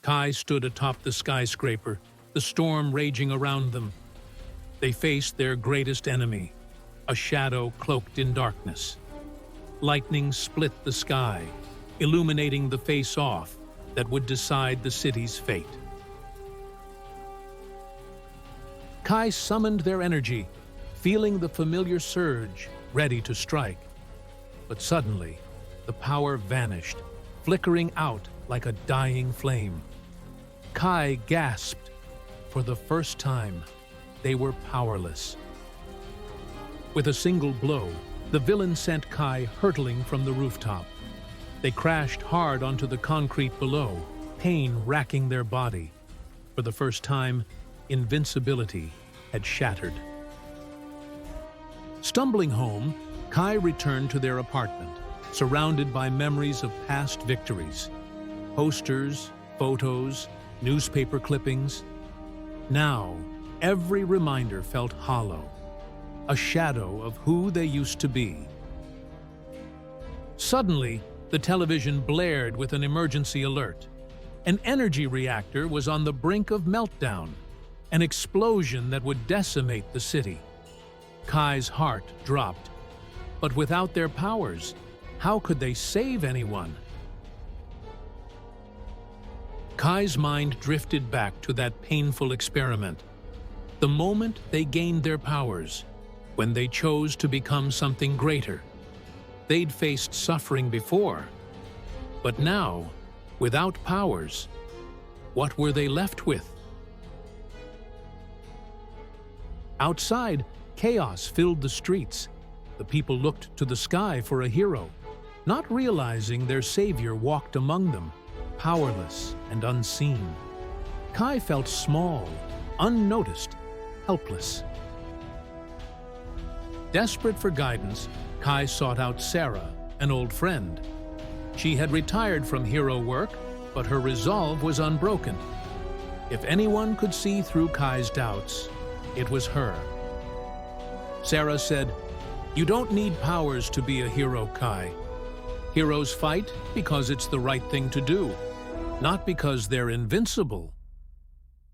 Kai stood atop the skyscraper, the storm raging around them. They faced their greatest enemy, a shadow cloaked in darkness. Lightning split the sky, illuminating the face-off that would decide the city's fate. Kai summoned their energy, feeling the familiar surge, ready to strike. But suddenly, the power vanished, flickering out like a dying flame. Kai gasped. For the first time, they were powerless. With a single blow, the villain sent Kai hurtling from the rooftop. They crashed hard onto the concrete below, pain racking their body. For the first time, invincibility had shattered. Stumbling home, Kai returned to their apartment, surrounded by memories of past victories. Posters, photos, newspaper clippings. Now, every reminder felt hollow, a shadow of who they used to be. Suddenly, the television blared with an emergency alert. An energy reactor was on the brink of meltdown, an explosion that would decimate the city. Kai's heart dropped. But without their powers, how could they save anyone? Kai's mind drifted back to that painful experiment. The moment they gained their powers, when they chose to become something greater. They'd faced suffering before, but now, without powers, what were they left with? Outside, chaos filled the streets. The people looked to the sky for a hero, not realizing their savior walked among them, powerless and unseen. Kai felt small, unnoticed, helpless. Desperate for guidance, Kai sought out Sarah, an old friend. She had retired from hero work, but her resolve was unbroken. If anyone could see through Kai's doubts, it was her. Sarah said, "You don't need powers to be a hero, Kai. Heroes fight because it's the right thing to do, not because they're invincible."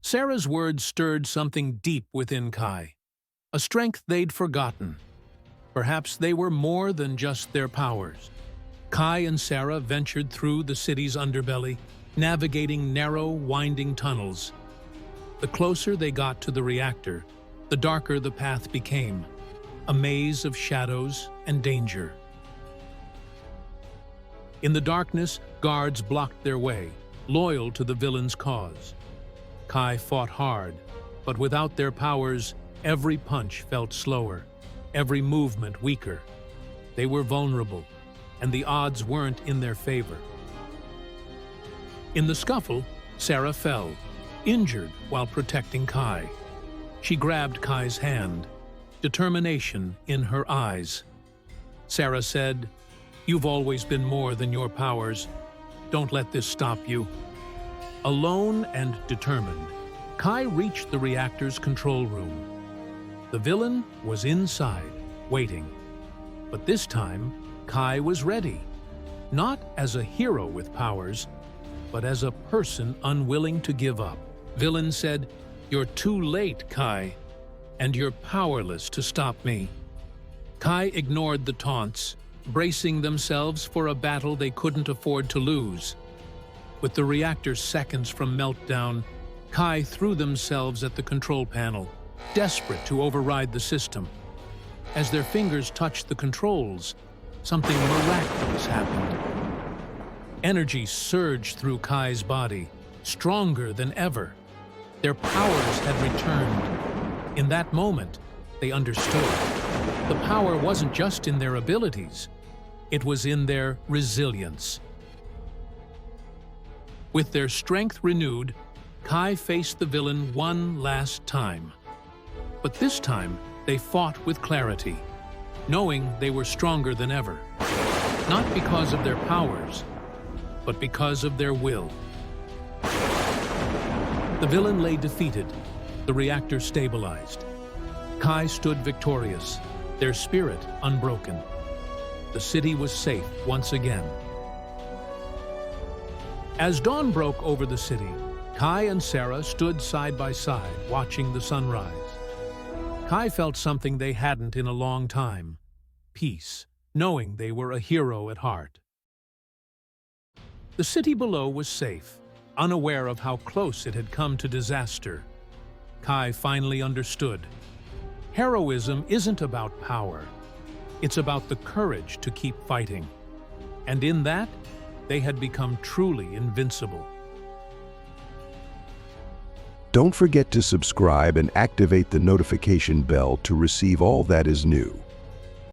Sarah's words stirred something deep within Kai, a strength they'd forgotten. Perhaps they were more than just their powers. Kai and Sarah ventured through the city's underbelly, navigating narrow, winding tunnels. The closer they got to the reactor, the darker the path became, a maze of shadows and danger. In the darkness, guards blocked their way, loyal to the villain's cause. Kai fought hard, but without their powers, every punch felt slower, every movement weaker. They were vulnerable, and the odds weren't in their favor. In the scuffle, Sarah fell, injured while protecting Kai. She grabbed Kai's hand, determination in her eyes. Sarah said, "You've always been more than your powers. Don't let this stop you." Alone and determined, Kai reached the reactor's control room. The villain was inside, waiting. But this time, Kai was ready. Not as a hero with powers, but as a person unwilling to give up. Villain said, "You're too late, Kai, and you're powerless to stop me." Kai ignored the taunts, bracing themselves for a battle they couldn't afford to lose. With the reactor seconds from meltdown, Kai threw themselves at the control panel, desperate to override the system. As their fingers touched the controls, something miraculous happened. Energy surged through Kai's body, stronger than ever. Their powers had returned. In that moment, they understood. The power wasn't just in their abilities, it was in their resilience. With their strength renewed, Kai faced the villain one last time. But this time, they fought with clarity, knowing they were stronger than ever. Not because of their powers, but because of their will. The villain lay defeated, the reactor stabilized. Kai stood victorious, their spirit unbroken. The city was safe once again. As dawn broke over the city, Kai and Sarah stood side by side, watching the sunrise. Kai felt something they hadn't in a long time: peace, knowing they were a hero at heart. The city below was safe, unaware of how close it had come to disaster. Kai finally understood. Heroism isn't about power. It's about the courage to keep fighting. And in that, they had become truly invincible. Don't forget to subscribe and activate the notification bell to receive all that is new.